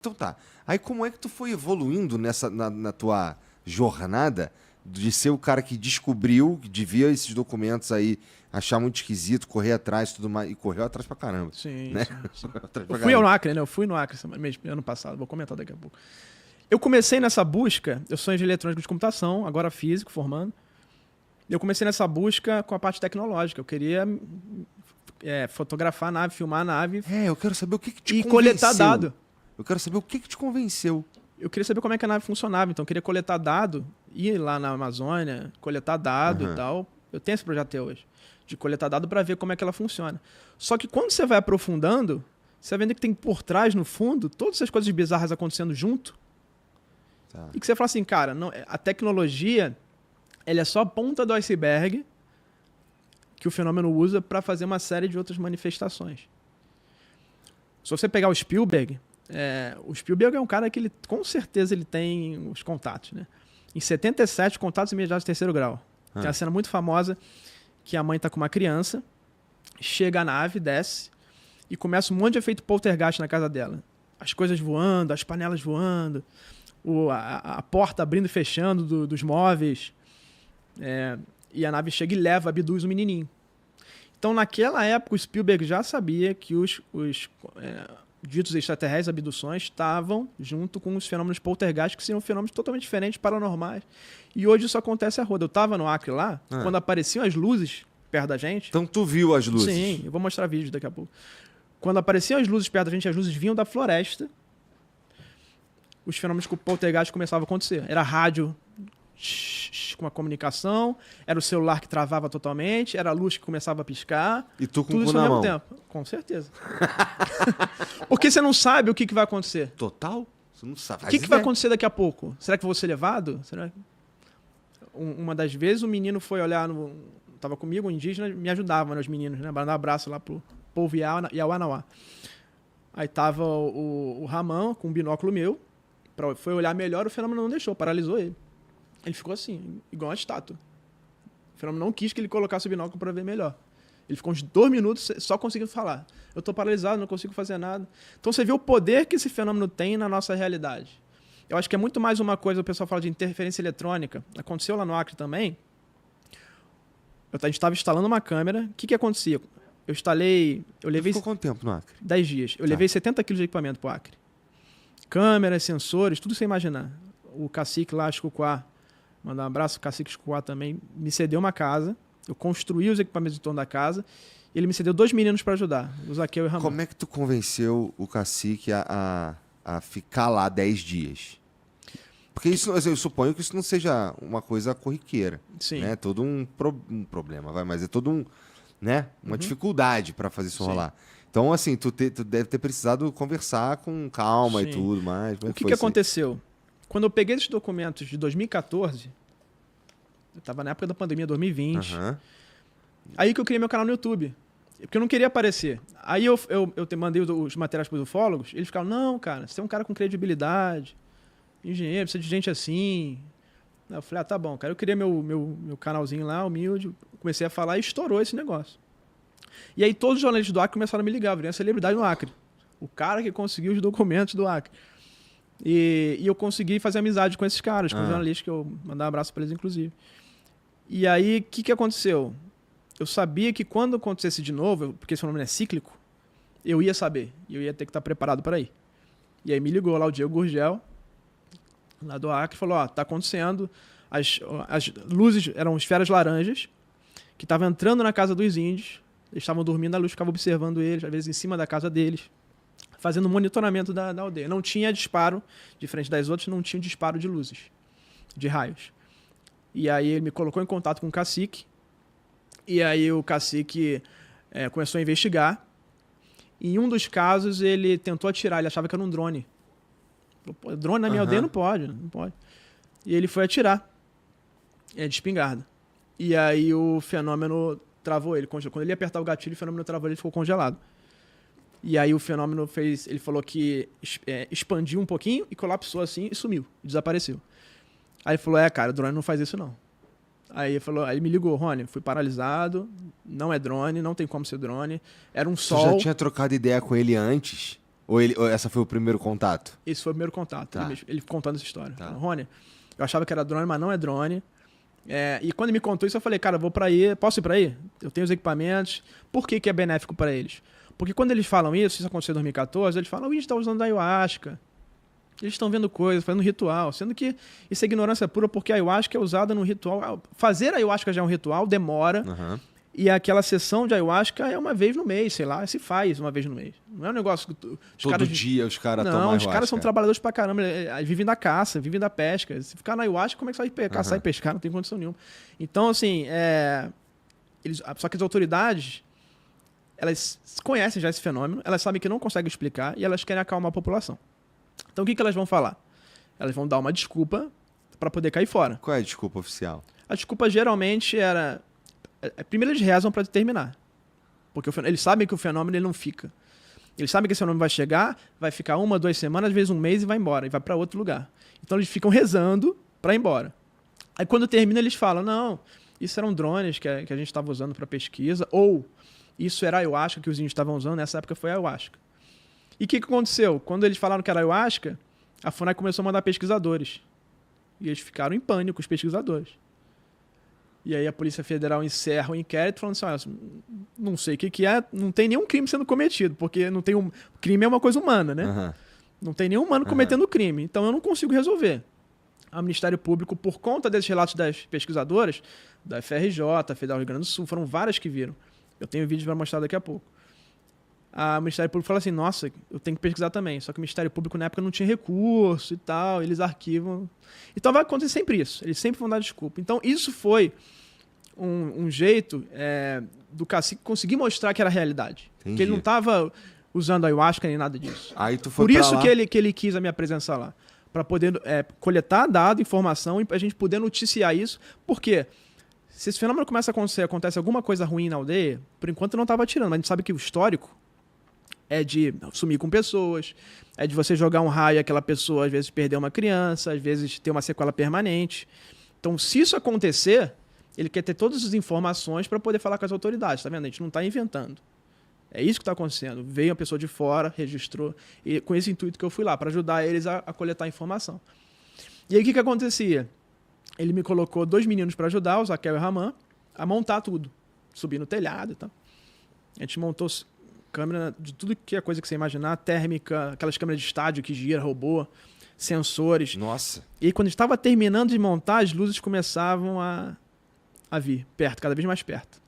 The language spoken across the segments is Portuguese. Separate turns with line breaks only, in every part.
Então tá. Aí como é que tu foi evoluindo na tua jornada de ser o cara que descobriu, que devia esses documentos aí, achar muito esquisito, correr atrás e tudo mais, e correu atrás pra caramba,
Sim,
né?
sim, sim.
Atrás
Eu
pra
fui ao
caramba.
Acre, né? Eu fui no Acre ano passado, vou comentar daqui a pouco. Eu comecei nessa busca, eu sou engenheiro eletrônico de computação, agora físico, formando. Eu comecei nessa busca com a parte tecnológica. Eu queria fotografar a nave, filmar a nave
Eu quero saber o que que te
e coletar
convenceu.
dado.
Eu quero saber o que que te convenceu.
Eu queria saber como é que a nave funcionava, então eu queria coletar dado, ir lá na Amazônia, coletar dado e
Aham.
tal. Eu tenho esse projeto até hoje, de coletar dado para ver como é que ela funciona. Só que quando você vai aprofundando, você vai vendo que tem por trás, no fundo, todas essas coisas bizarras acontecendo junto,
Tá.
e que você fala assim, cara, não, a tecnologia, ela é só a ponta do iceberg que o fenômeno usa para fazer uma série de outras manifestações. Se você pegar o Spielberg é um cara que ele, com certeza ele tem os contatos, né? Em 77, contatos imediatos de terceiro grau. Tem uma cena muito famosa que a mãe tá com uma criança, chega a nave, desce e começa um monte de efeito poltergeist na casa dela. As coisas voando, as panelas voando, a porta abrindo e fechando dos móveis. E a nave chega e leva, abduz o menininho. Então, naquela época, o Spielberg já sabia que os ditos extraterrestres, abduções, estavam junto com os fenômenos poltergeist, que seriam fenômenos totalmente diferentes, paranormais. E hoje isso acontece a roda. Eu estava no Acre lá, quando apareciam as luzes perto da gente.
Então tu viu as luzes?
Sim, eu vou mostrar vídeo daqui a pouco. Quando apareciam as luzes perto da gente, as luzes vinham da floresta, os fenômenos com o poltergeist começavam a acontecer. Era rádio com a comunicação, era o celular que travava totalmente, era a luz que começava a piscar.
E tu com
tudo
o cu
isso ao
na
mesmo
mão?
tempo. Com certeza. Porque você não sabe o que vai acontecer.
Total? Você não sabe.
O que vai acontecer daqui a pouco? Será que eu vou ser levado? Uma das vezes o menino foi olhar, tava comigo, um indígena, me ajudava, né, os meninos, né, dar um abraço lá pro povo Yawanawá. Aí tava o Ramão com um binóculo meu, foi olhar melhor, o fenômeno não deixou, paralisou ele. Ele ficou assim, igual uma estátua. O fenômeno não quis que ele colocasse o binóculo para ver melhor. Ele ficou uns 2 minutos só conseguindo falar. Eu tô paralisado, não consigo fazer nada. Então você vê o poder que esse fenômeno tem na nossa realidade. Eu acho que é muito mais uma coisa, o pessoal fala de interferência eletrônica. Aconteceu lá no Acre também. A gente estava instalando uma câmera. O que acontecia? Eu levei
Ficou quanto tempo no Acre?
10 dias. Eu levei 70 quilos de equipamento pro Acre. Câmeras, sensores, tudo sem imaginar. O cacique lá, Chucuá, mandar um abraço, o cacique Chucuá também, me cedeu uma casa. Eu construí os equipamentos em torno da casa. E ele me cedeu 2 meninos para ajudar, o Zaqueu e o Ramon.
Como é que tu convenceu o cacique a ficar lá 10 dias? Porque isso, eu suponho que isso não seja uma coisa corriqueira.
Sim.
É todo um problema, mas é todo uma dificuldade para fazer isso rolar. Então, assim, tu deve ter precisado conversar com calma e tudo mais.
O que aconteceu? Quando eu peguei esses documentos de 2014, eu estava na época da pandemia, 2020, aí que eu criei meu canal no YouTube. Porque eu não queria aparecer. Aí eu mandei os materiais para os ufólogos, eles ficaram, não, cara, você é um cara com credibilidade, engenheiro, precisa de gente assim. Eu falei, tá bom, cara. Eu criei meu canalzinho lá, humilde, comecei a falar e estourou esse negócio. E aí todos os jornalistas do Acre começaram a me ligar, eu virei uma celebridade no Acre. O cara que conseguiu os documentos do Acre. E eu consegui fazer amizade com esses caras, com os jornalistas, que eu mandava um abraço para eles, inclusive. E aí, o que aconteceu? Eu sabia que quando acontecesse de novo, porque esse fenômeno é cíclico, eu ia saber. E eu ia ter que estar preparado para ir. E aí me ligou lá o Diego Gurgel, lá do Acre, falou, tá acontecendo, as luzes eram esferas laranjas, que estavam entrando na casa dos índios, eles estavam dormindo, a luz ficava observando eles, às vezes em cima da casa deles, fazendo monitoramento da aldeia. Não tinha disparo, diferente das outras, não tinha disparo de luzes, de raios. E aí ele me colocou em contato com o cacique, e aí o cacique começou a investigar. Em um dos casos, ele tentou atirar, ele achava que era um drone. Pô, drone na minha aldeia não pode. E ele foi atirar, de espingarda. E aí o fenômeno travou ele. Quando ele ia apertar o gatilho, o fenômeno travou ele e ficou congelado. E aí o fenômeno ele falou que expandiu um pouquinho e colapsou assim e sumiu, desapareceu. Aí ele falou, cara, drone não faz isso não. Aí ele me ligou, Rony, fui paralisado, não é drone, não tem como ser drone, era um sol.
Tu já tinha trocado ideia com ele antes? Ou essa foi o primeiro contato?
Esse foi o primeiro contato.
Tá.
Ele contando essa história.
Tá.
Falando, Rony, eu achava que era drone, mas não é drone. E quando ele me contou isso, eu falei, cara, eu vou pra aí. Posso ir pra aí? Eu tenho os equipamentos. Por que é benéfico pra eles? Porque quando eles falam isso aconteceu em 2014, eles falam, a gente tá usando ayahuasca. Eles estão vendo coisas, fazendo ritual. Sendo que isso é ignorância pura, porque a ayahuasca é usada no ritual. Fazer a ayahuasca já é um ritual, demora.
Aham.
E aquela sessão de ayahuasca é uma vez no mês, sei lá, se faz uma vez no mês. Não é um negócio que
Todo dia os caras tomam
Não, os
ayahuasca.
caras são trabalhadores pra caramba, eles vivem da caça, vivem da pesca. Se ficar na ayahuasca, como é que você vai caçar e pescar? Não tem condição nenhuma. Então, assim, só que as autoridades, elas conhecem já esse fenômeno, elas sabem que não conseguem explicar e elas querem acalmar a população. Então, o que elas vão falar? Elas vão dar uma desculpa pra poder cair fora.
Qual é a desculpa oficial?
A desculpa geralmente era... Primeiro eles rezam para determinar. Porque eles sabem que o fenômeno ele não fica. Eles sabem que esse fenômeno vai chegar, vai ficar 1, 2 semanas, às vezes um mês e vai embora. E vai para outro lugar. Então eles ficam rezando para ir embora. Aí quando termina eles falam, não, isso eram drones que a gente estava usando para pesquisa. Ou isso era ayahuasca que os índios estavam usando. Nessa época foi ayahuasca. E o que aconteceu? Quando eles falaram que era ayahuasca, a FUNAI começou a mandar pesquisadores. E eles ficaram em pânico, os pesquisadores. E aí a Polícia Federal encerra o inquérito falando assim, olha, não sei o que é, não tem nenhum crime sendo cometido, porque não tem crime é uma coisa humana, né?
Aham.
Não tem nenhum humano cometendo crime, então eu não consigo resolver. O Ministério Público, por conta desses relatos das pesquisadoras, da FRJ, Federal do Rio Grande do Sul, foram várias que viram. Eu tenho vídeos para mostrar daqui a pouco. O Ministério Público fala assim, nossa, eu tenho que pesquisar também. Só que o Ministério Público na época não tinha recurso e tal, eles arquivam. Então vai acontecer sempre isso, eles sempre vão dar desculpa. Então isso foi um jeito do cacique conseguir mostrar que era a realidade.
Entendi.
Que ele não estava usando ayahuasca nem nada disso.
Aí tu foi
Por
pra
isso
lá.
que ele quis a minha presença lá. Para poder coletar dado, informação e a gente poder noticiar isso. Porque se esse fenômeno começa a acontecer, acontece alguma coisa ruim na aldeia, por enquanto eu não estava atirando, mas a gente sabe que o histórico é de sumir com pessoas, é de você jogar um raio e aquela pessoa às vezes perder uma criança, às vezes ter uma sequela permanente. Então, se isso acontecer, ele quer ter todas as informações para poder falar com as autoridades, tá vendo? A gente não está inventando. É isso que está acontecendo. Veio uma pessoa de fora, registrou, e com esse intuito que eu fui lá, para ajudar eles a coletar informação. E aí o que acontecia? Ele me colocou 2 meninos para ajudar, o Zaqueu e o Raman, a montar tudo. Subir no telhado e tal. A gente montou câmera de tudo que é coisa que você imaginar, térmica, aquelas câmeras de estádio que gira, robô, sensores.
Nossa.
E aí, quando estava terminando de montar, as luzes começavam a vir perto, cada vez mais perto.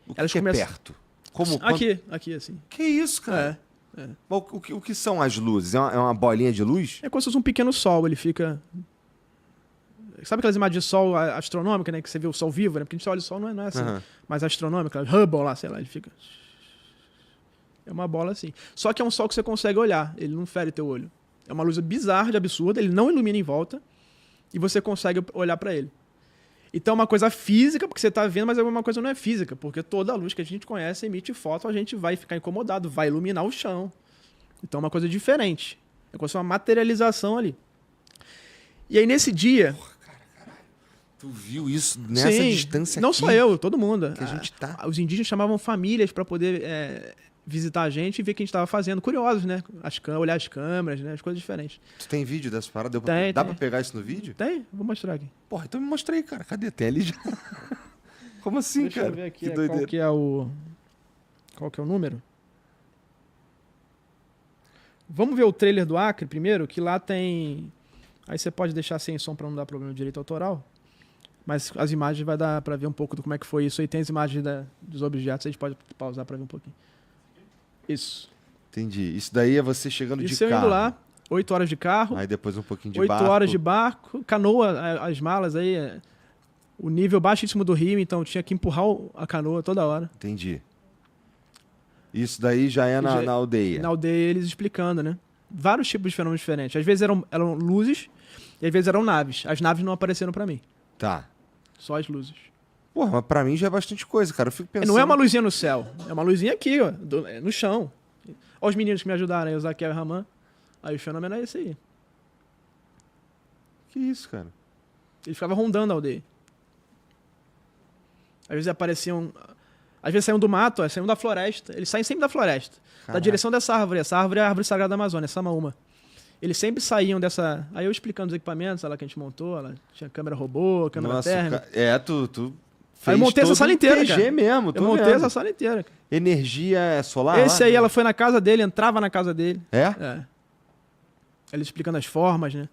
O que
Elas
que é
começam-
perto? Como?
Aqui, assim.
Que isso, cara?
É.
O que são as luzes? É uma bolinha de luz?
É como se fosse um pequeno sol, ele fica... Sabe aquelas imagens de sol astronômica, né? Que você vê o sol vivo, né? Porque a gente olha o sol, não é assim.
Aham.
Mas astronômica, Hubble lá, sei lá, ele fica... É uma bola assim. Só que é um sol que você consegue olhar, ele não fere teu olho. É uma luz bizarra, de absurda, ele não ilumina em volta e você consegue olhar para ele. Então é uma coisa física, porque você está vendo, mas alguma coisa não é física, porque toda a luz que a gente conhece emite foto, a gente vai ficar incomodado, vai iluminar o chão. Então é uma coisa diferente. É como se fosse uma materialização ali. E aí nesse dia...
Tu viu isso nessa
Sim,
distância
não
aqui?
só eu, todo mundo.
Que a gente tá.
Os indígenas chamavam famílias para poder visitar a gente e ver o que a gente estava fazendo. Curiosos, né? Olhar as câmeras, né? As coisas diferentes.
Tu tem vídeo dessa parada?
Tem,
Dá
tem.
pra pegar isso no vídeo?
Tem? Vou mostrar aqui.
Porra, então me mostra aí, cara. Cadê? Tem ali já. Como assim,
Deixa
cara?
eu ver aqui
que doideira.
qual que é o... Qual que é o número? Vamos ver o trailer do Acre primeiro, que lá tem... Aí você pode deixar sem som para não dar problema de direito autoral. Mas as imagens vai dar para ver um pouco do como é que foi isso. Aí tem as imagens dos objetos, a gente pode pausar para ver um pouquinho. Isso.
Entendi. Isso daí é você chegando
Isso
de
eu
carro.
indo lá, 8 horas de carro,
Aí depois um pouquinho de
8
barco.
horas de barco, canoa, as malas aí, o nível baixíssimo do rio, então eu tinha que empurrar a canoa toda hora.
Entendi. Isso daí já é na aldeia.
Na aldeia eles explicando, né? Vários tipos de fenômenos diferentes. Às vezes eram luzes e às vezes eram naves. As naves não apareceram pra mim,
Tá.
só as luzes.
Porra, mas pra mim já é bastante coisa, cara. Eu fico pensando...
Não é uma luzinha no céu, é uma luzinha aqui, ó, no chão. Olha os meninos que me ajudaram aí, o Zaqueu e o Raman. Aí o fenômeno é esse aí.
Que isso, cara?
Ele ficava rondando a aldeia. Às vezes apareciam... Às vezes saíam do mato, saíam da floresta. Eles saem sempre da floresta.
Caraca.
Da direção dessa árvore. Essa árvore é a árvore sagrada da Amazônia, Samaúma. Eles sempre saíam dessa... Aí eu explicando os equipamentos, lá que a gente montou, ela tinha câmera robô, câmera térmica.
Tu
Aí eu montei essa sala inteira,
PG
cara.
mesmo,
Eu montei essa sala inteira. Cara.
Energia solar?
Esse
lá?
aí, ela foi na casa dele, entrava na casa dele.
É?
É. Ele explicando as formas, né?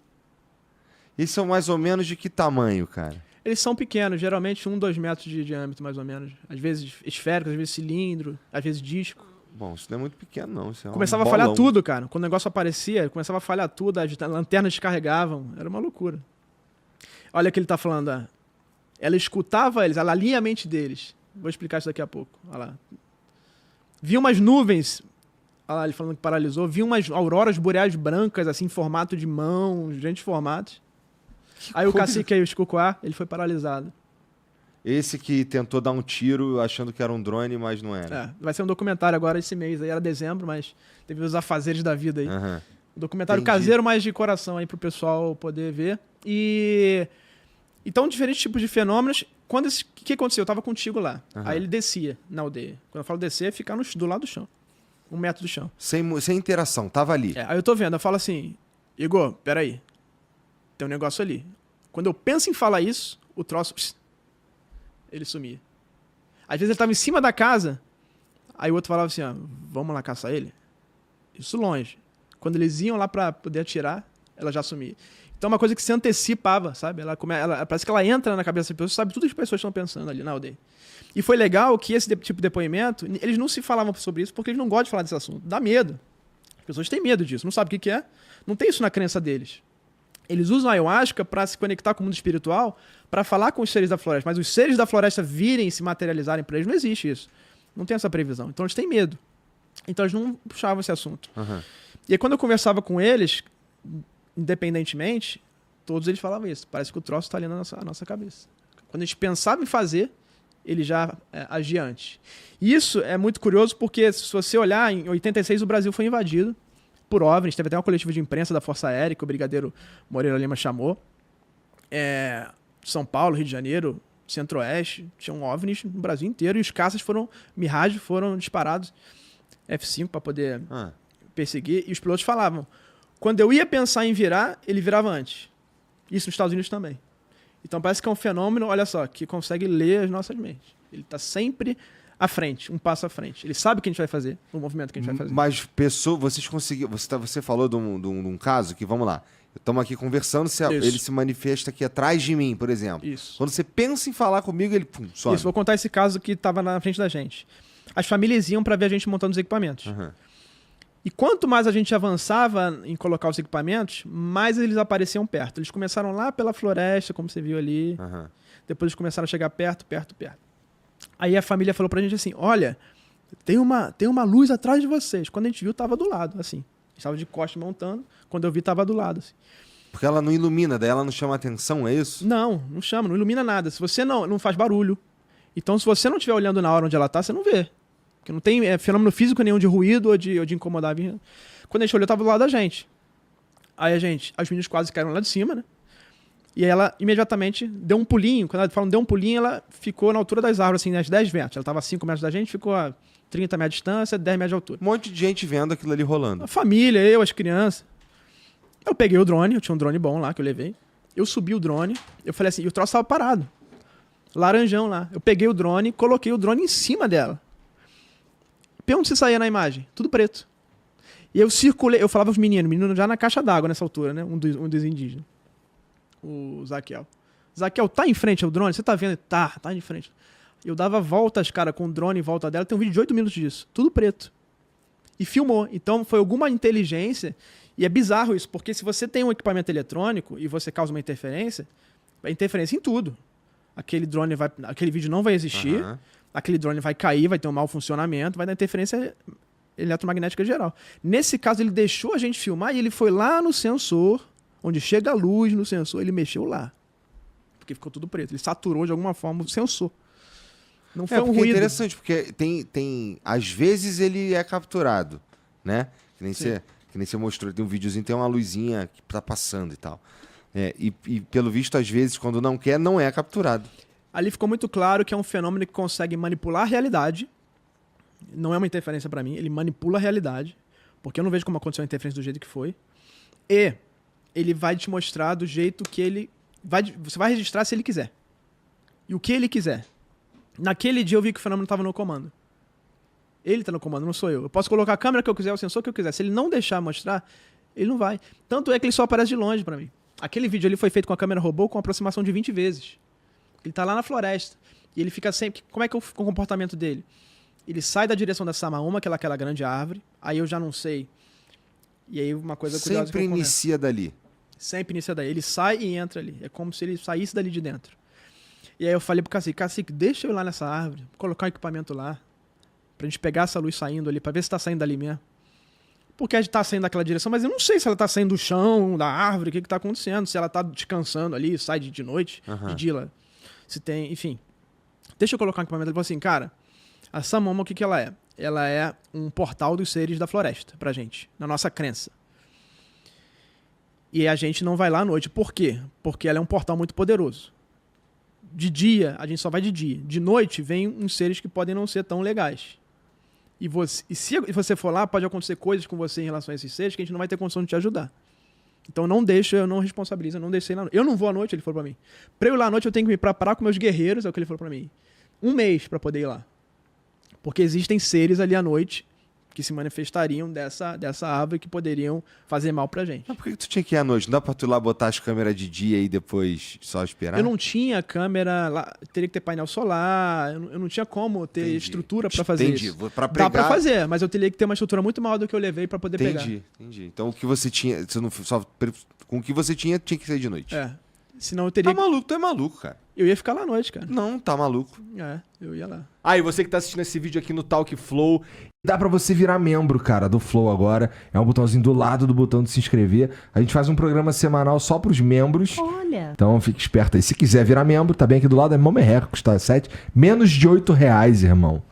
E são mais ou menos de que tamanho, cara?
Eles são pequenos, geralmente 2 metros de diâmetro, mais ou menos. Às vezes esférico, às vezes cilindro, às vezes disco.
Bom, isso não é muito pequeno, não. Isso é
Começava a falhar tudo, cara. Quando o negócio aparecia, começava a falhar tudo, as lanternas descarregavam. Era uma loucura. Olha o que ele tá falando. Ela escutava eles, ela lia a mente deles. Vou explicar isso daqui a pouco. Olha lá. Vi umas nuvens, olha lá, ele falando que paralisou, vi umas auroras boreais brancas, assim, em formato de mão, diferentes formatos. Aí o cacique aí, o Chicocoá, ele foi paralisado.
Esse que tentou dar um tiro achando que era um drone, mas não era.
Vai ser um documentário agora esse mês, aí era dezembro, mas teve os afazeres da vida aí.
Uhum.
Um documentário
Entendi.
caseiro, mas de coração aí pro pessoal poder ver. E... Então, diferentes tipos de fenômenos. O que aconteceu? Eu tava contigo lá.
Uhum.
Aí ele descia na aldeia. Quando eu falo descer, é ficar do lado do chão. 1 metro do chão.
Sem interação, tava ali.
Aí eu tô vendo, eu falo assim, Igor, peraí. Tem um negócio ali. Quando eu penso em falar isso, o troço... ele sumia. Às vezes ele tava em cima da casa, aí o outro falava assim, vamos lá caçar ele? Isso longe. Quando eles iam lá pra poder atirar, ela já sumia. Então é uma coisa que se antecipava, sabe? Ela parece que ela entra na cabeça das pessoas, sabe tudo que as pessoas estão pensando ali na aldeia. E foi legal que esse tipo de depoimento, eles não se falavam sobre isso porque eles não gostam de falar desse assunto. Dá medo. As pessoas têm medo disso, não sabem o que é. Não tem isso na crença deles. Eles usam a ayahuasca para se conectar com o mundo espiritual, para falar com os seres da floresta. Mas os seres da floresta virem e se materializarem para eles, não existe isso. Não tem essa previsão. Então eles têm medo. Então eles não puxavam esse assunto.
Uhum.
E aí quando eu conversava com eles, independentemente, todos eles falavam isso. Parece que o troço está ali na nossa cabeça. Quando a gente pensava em fazer, ele já agia antes. Isso é muito curioso porque, se você olhar, em 86 o Brasil foi invadido por OVNIs. Teve até uma coletiva de imprensa da Força Aérea que o brigadeiro Moreira Lima chamou. São Paulo, Rio de Janeiro, Centro-Oeste, tinham OVNIs no Brasil inteiro e os caças Mirage foram disparados F-5 para poder perseguir. E os pilotos falavam, quando eu ia pensar em virar, ele virava antes. Isso nos Estados Unidos também. Então parece que é um fenômeno, olha só, que consegue ler as nossas mentes. Ele está sempre à frente, um passo à frente. Ele sabe o que a gente vai fazer, o movimento que a gente vai fazer.
Mas vocês conseguiram... Você falou de um caso que, vamos lá, estamos aqui conversando, ele se manifesta aqui atrás de mim, por exemplo.
Isso.
Quando você pensa em falar comigo, ele some.
Isso, vou contar esse caso que estava na frente da gente. As famílias iam para ver a gente montando os equipamentos.
Uhum.
E quanto mais a gente avançava em colocar os equipamentos, mais eles apareciam perto. Eles começaram lá pela floresta, como você viu ali.
Uhum.
Depois eles começaram a chegar perto. Aí a família falou pra gente assim, olha, tem uma luz atrás de vocês. Quando a gente viu, tava do lado, assim. Estava de costas montando. Quando eu vi, tava do lado, assim.
Porque ela não ilumina, daí ela não chama atenção, é isso?
Não chama, não ilumina nada. Se você não faz barulho. Então, se você não estiver olhando na hora onde ela tá, você não vê. Porque não tem fenômeno físico nenhum de ruído ou de incomodar. Quando a gente olhou, tava do lado da gente. Aí as meninas quase caíram lá de cima, né? E aí ela imediatamente deu um pulinho. Quando ela fala deu um pulinho, ela ficou na altura das árvores, assim, nas 10 metros. Ela tava a 5 metros da gente, ficou a 30 metros de distância, 10 metros de altura.
Um monte de gente vendo aquilo ali rolando.
A família, eu, as crianças. Eu peguei o drone, eu tinha um drone bom lá que eu levei. Eu subi o drone, eu falei assim, e o troço tava parado. Laranjão lá. Eu peguei o drone, coloquei o drone em cima dela. Onde você saía na imagem? Tudo preto. E eu circulei, eu falava aos meninos já na caixa d'água nessa altura, né? Um dos indígenas. O Zaquiel. Zaquiel, tá em frente ao drone? Você tá vendo? Tá em frente. Eu dava voltas, cara, com o drone em volta dela. Tem um vídeo de 8 minutos disso. Tudo preto. E filmou. Então foi alguma inteligência. E é bizarro isso, porque se você tem um equipamento eletrônico e você causa uma interferência, vai interferência em tudo. Aquele vídeo não vai existir.
Uhum.
Aquele drone vai cair, vai ter um mau funcionamento, vai dar interferência eletromagnética geral. Nesse caso, ele deixou a gente filmar e ele foi lá no sensor, onde chega a luz no sensor, ele mexeu lá. Porque ficou tudo preto. Ele saturou de alguma forma o sensor. Não foi um ruído.
É interessante, porque às vezes ele é capturado, né? Que nem você mostrou, tem um videozinho, tem uma luzinha que tá passando e tal. E pelo visto, às vezes, quando não quer, não é capturado.
Ali ficou muito claro que é um fenômeno que consegue manipular a realidade. Não é uma interferência pra mim, ele manipula a realidade. Porque eu não vejo como aconteceu a interferência do jeito que foi. E ele vai te mostrar do jeito que ele... Você vai registrar se ele quiser. E o que ele quiser. Naquele dia eu vi que o fenômeno estava no comando. Ele tá no comando, não sou eu. Eu posso colocar a câmera que eu quiser, o sensor que eu quiser. Se ele não deixar mostrar, ele não vai. Tanto é que ele só aparece de longe pra mim. Aquele vídeo ali foi feito com a câmera robô com aproximação de 20 vezes. Ele tá lá na floresta. E ele fica sempre... Como é que é o comportamento dele? Ele sai da direção da Samaúma, que é aquela grande árvore. Aí eu já não sei. E aí uma coisa curiosa...
Sempre inicia dali.
Sempre inicia daí. Ele sai e entra ali. É como se ele saísse dali de dentro. E aí eu falei pro Cacique, deixa eu ir lá nessa árvore, colocar um equipamento lá, pra gente pegar essa luz saindo ali, pra ver se tá saindo dali mesmo. Porque a gente tá saindo daquela direção, mas eu não sei se ela tá saindo do chão, da árvore, o que que tá acontecendo, se ela tá descansando ali, sai de noite, de dia lá. Se tem, enfim. Deixa eu colocar um equipamento. Ele falou assim, cara, a Samoma, o que que ela é? Ela é um portal dos seres da floresta pra gente, na nossa crença. E a gente não vai lá à noite. Por quê? Porque ela é um portal muito poderoso. De dia, a gente só vai de dia. De noite, vem uns seres que podem não ser tão legais. E se você for lá, pode acontecer coisas com você em relação a esses seres que a gente não vai ter condição de te ajudar. Então não deixa, eu não responsabilizo, eu não deixei lá. Eu não vou à noite, ele falou pra mim. Pra eu ir lá à noite, eu tenho que me preparar com meus guerreiros, é o que ele falou pra mim. 1 mês pra poder ir lá. Porque existem seres ali à noite que se manifestariam dessa árvore que poderiam fazer mal pra gente.
Mas por que tu tinha que ir à noite? Não dá pra tu ir lá botar as câmeras de dia e depois só esperar?
Eu não tinha câmera lá, teria que ter painel solar, eu não tinha como ter estrutura pra fazer isso.
Pra pregar...
Dá pra fazer, mas eu teria que ter uma estrutura muito maior do que eu levei pra poder pegar.
Entendi. Então o que você tinha, você não, só, com o que você tinha que ser de noite.
É. Senão eu teria...
Tá maluco, tu é maluco, cara.
Eu ia ficar lá à noite, cara.
Não, tá maluco.
É, eu ia lá.
Ah, e você que tá assistindo esse vídeo aqui no Talk Flow, dá pra você virar membro, cara, do Flow agora. É um botãozinho do lado do botão de se inscrever. A gente faz um programa semanal só pros membros.
Olha.
Então fique esperto aí. Se quiser virar membro, tá bem aqui do lado, é mão merreca, custa menos de R$8, irmão.